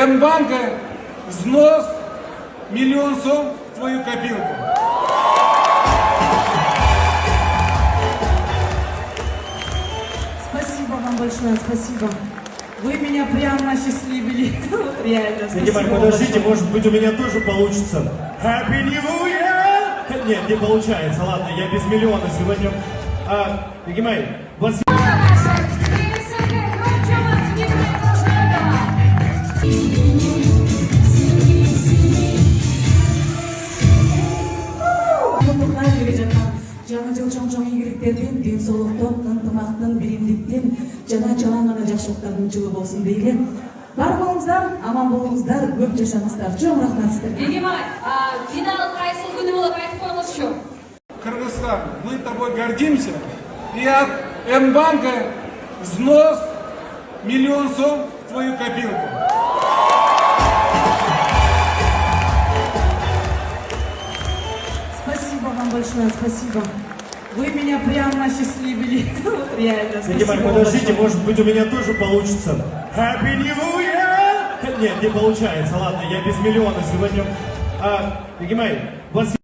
М-банка взнос $1 000 000 в твою копилку. Спасибо вам большое, спасибо. Вы меня прямо осчастливили. Вот реально, Дядя Марк, спасибо подождите, большое. может быть у меня тоже получится. Happy New Year! Нет, не получается, ладно, я без миллиона сегодня. Дядя Марк, у вас... Жаңа жыл чоң ийгиликтердин, ден соолуктун, ынтымактын, биримдиктин жана жалаң гана жакшылыктардын жылы болсун дейли. Бар болуңуздар, аман болуңуздар, көп жашаңыздар. Чоң рахмат сиздерге. Егемай, финал кайсыл күнү болуп айтып коюңузчу. Кыргызстан, мы тобой гордимся. И от М-банка взнос $1 000 000 в твою копилку. Спасибо вам большое, спасибо. Вы меня прямо осчастливили. Вот реально, Дядя Марк, спасибо подождите, большое. может быть у меня тоже получится. Happy New Year! Нет, не получается, ладно, я без миллиона сегодня. Дядя Марк, у вас...